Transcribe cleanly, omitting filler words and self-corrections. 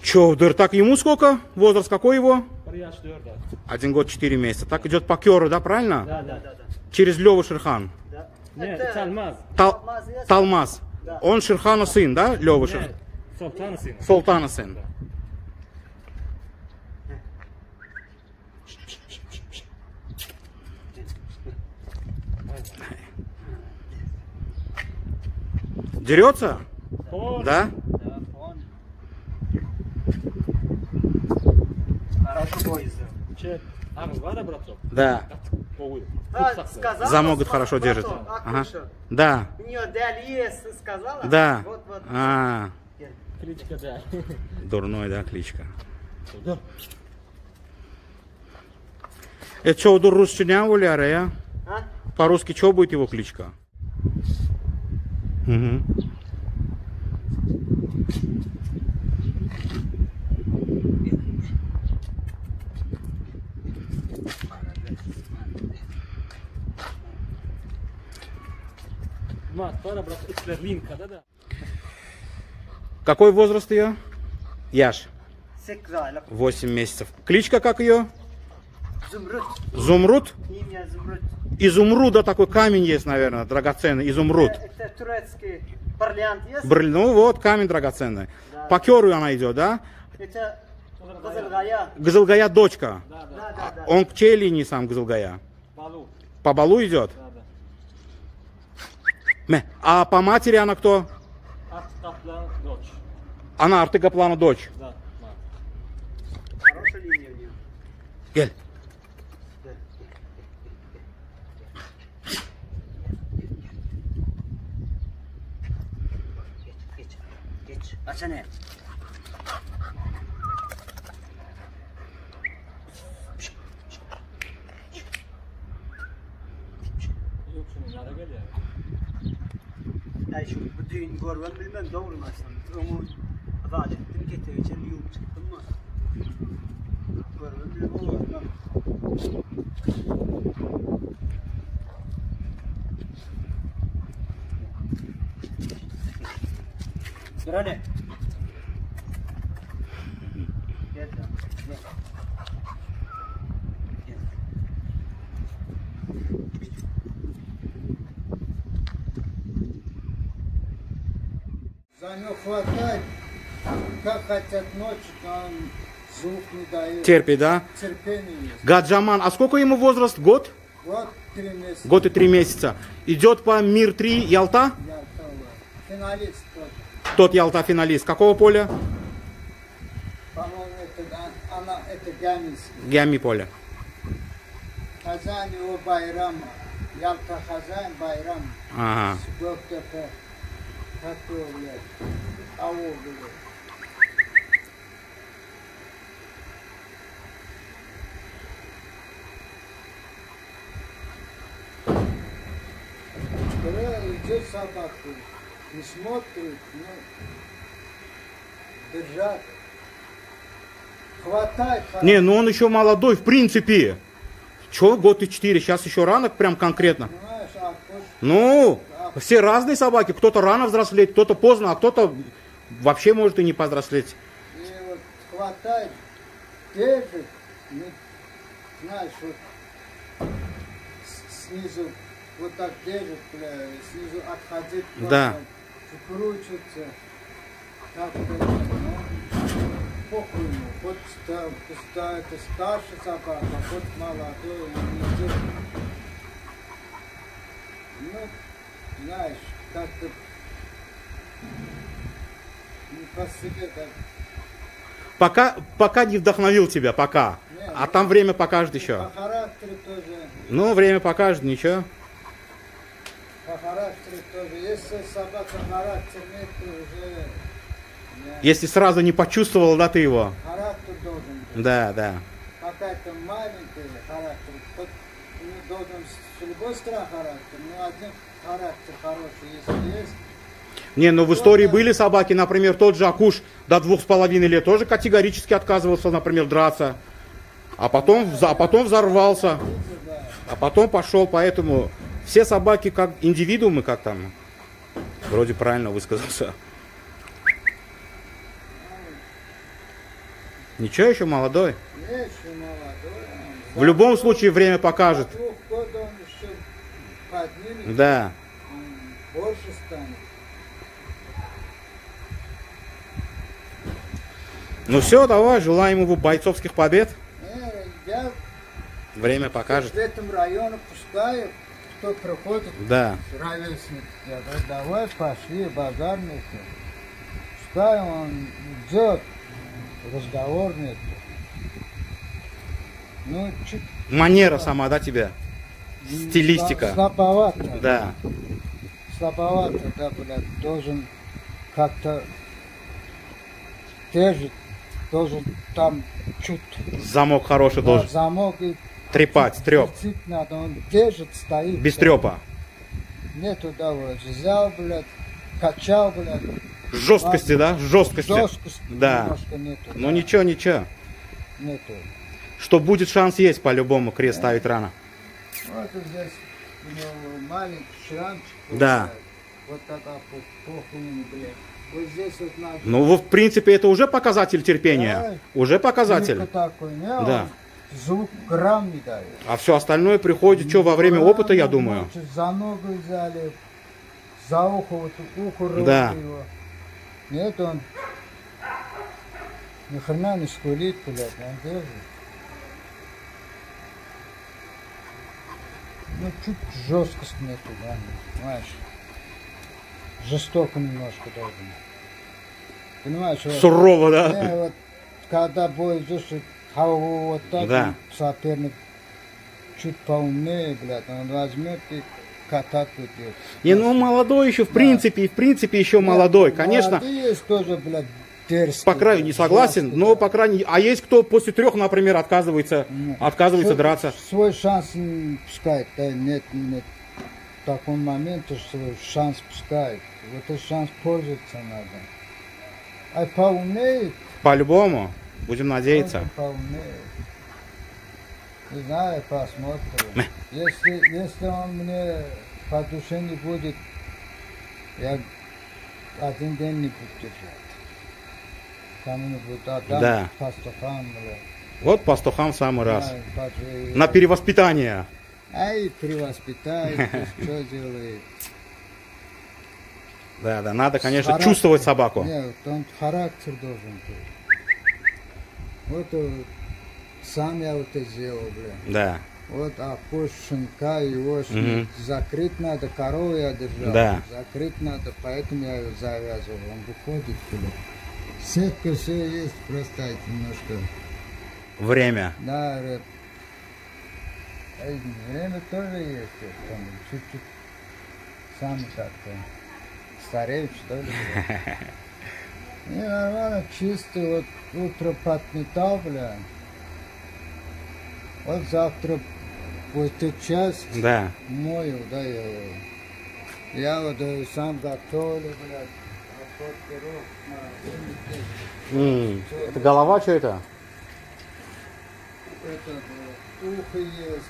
Човдыр. Так, ему сколько? Возраст какой его? 1 год 4 месяца. Так идет по Кёру, да, правильно? Да. Через Леву Шерхан. Да. Нет, Талмаз. Талмаз. Да. Он Шерхана сын, да? Лева Шерхан. Султана сын. Султана сын. Да. Дерется? Да? Да. Замок хорошо держит. Ага. Да. У нее Даль есть, сказала? Да. Вот. Кличка, да. Дурной, да, кличка. Это что, удар русский не уляра, я? По-русски что будет его кличка? Угу. Какой возраст ее? Яш. 8 месяцев. Кличка как ее? Зумруд. Зумруд? Имя Зумруд. Изумруда такой камень есть, наверное, драгоценный. Изумруд. Это турецкий бриллиант есть? Ну вот, камень драгоценный. Да. По Кёру она идет, да? Это Гызылгая. Гызылгая дочка. Да. Он к чьей линии сам Гызылгая? Балу. По Балу идет? Да. А по матери она кто? Артыкаплана дочь. Она Артыкаплана дочь. Да. Хорошая линия у нее. Гель. Geç. Açane. Yok şunu yara gel ya. Ya şu bu düğün görmem bilmem doğru mu aslında. Onu vaat ettim getirirken yiyip çıktım mı? Görmem bilmem olur mu? Gel. За нее хватает, как хотят ночью, там звук не дает. Терпит, да? Терпение есть. Гаджаман. А сколько ему возраст? Год? Год 3 месяца. Год и 3 месяца. Идет по Мир-3 Ялта? Финалист тоже. Тот Ялта финалист. Какого поля? По-моему, это Гаминский. Гями поля. Хозяин его Байрама. Ялта хозяин Байрам. Ага. Göktepe. Takıyorlar. Avuluyor. Когда идет собаку, не смотрит, ну, держать. Хватает. Не, ну он еще молодой, в принципе. Че, год и 4, сейчас еще рано, прям конкретно. Понимаешь, Ну, все разные собаки. Кто-то рано взрослеет, кто-то поздно, а кто-то вообще может и не повзрослеть. и вот хватает, держит, ну, знаешь, вот снизу вот так держит, снизу отходит, Да. крутится, как-то, ну, похуй ему. Вот это старший собака, вот молодой, идет. Ну, знаешь, как-то не по себе так. Пока не вдохновил тебя, пока. Нет, А там время покажет еще. По характеру тоже. Ну, время покажет, ничего. По характеру тоже. Если собака характер нет, то уже... Нет. Если сразу не почувствовал, да, ты его. Характер должен быть. Да. Какая-то маленькая характер. Хоть, ну, должен с любой стороны характер, но один характер хороший, если есть. Не, ну в истории были собаки, например, тот же Акуш до 2,5 лет тоже категорически отказывался, например, драться. А потом взорвался. А потом пошел, поэтому все собаки как индивидуумы, как там, вроде правильно высказался. Ничего, еще молодой. Еще молодой. В любом случае время покажет. За 2 года он еще поднимет. Да. Он больше станет. Ну все, давай, желаем ему бойцовских побед. Я Время покажет. в этом районе пускаю, кто приходит, Да. ровесник. Я говорю, давай пошли, базарники. Пускай он идет, разговор нет. Ну, чуть Манера сама, да, тебя? Стилистика. слабовато. Да. Слабовато, да, блядь, должен как-то держит, должен там чуть Замок хороший должен. замок и Трепать, треп. крутить надо, он держит, стоит. Без трепа. Нету удовольствия. Взял, блядь, качал, блядь. Жесткости, да? Жесткости. Жесткости Да. немножко нету. Ну да. ничего, ничего. Нету. Что будет шанс есть по-любому, крест ставить рано. Вот здесь у него маленький шрамчик. Да. Вот тогда похуй, блядь. Вот здесь вот надо. Ну, в принципе, это уже показатель терпения. Да. Уже показатель. Только такой, не, Да. он звук грамм не дает. А все остальное приходит, что во время опыта, я думаю. Значит, за ногу взяли, за ухо, вот ухо рвали Да. его. Нет, он ни хрена не скулит, блядь, он держит. Ну, чуть жесткость нету, да, понимаешь? Жестоко немножко должен. Понимаешь? Вот, Сурово, да? вот, когда бой идешь, вот так, Да. соперник чуть поумнее, блядь, он возьмет и катать уйдет. Не, ну молодой еще, в принципе еще молодой, конечно. Молодые есть тоже, блядь, дерзкие. По крайней мере, не согласен, жесткие, но да. по крайней мере, а есть кто после 3, например, отказывается драться. Свой шанс пускает, да, нет, в таком моменте свой шанс пускает. Вот этот шанс пользоваться надо. А поумнее, По-любому, будем надеяться. поумнее. Не знаю, посмотрим. Если он мне по душе не будет, я один день не буду держать. Кому-нибудь отдам, Да. пастухам, блядь. Вот пастухам в самый раз. Знаю, пожалуй. На перевоспитание. Ай, перевоспитает, что делает. Да, да, надо, конечно, Характер. чувствовать собаку. Нет, он характер должен быть. Вот сам я вот это сделал, бля. Да, Вот, а пусть щенка его Мгм. закрыть надо, корову я держал. Да. Закрыть надо, поэтому я его завязывал. Он выходит, бля. Сетка все есть, просто немножко. время. Да, рэп. Время тоже есть, там, чуть-чуть. Сам как-то стареют, что ли. бля. Не, нормально, чисто, вот утро подметал, бля. Вот завтра будет час Да. мою, да, я вот сам готовлю, блядь. Это голова, что это? Это ухо есть,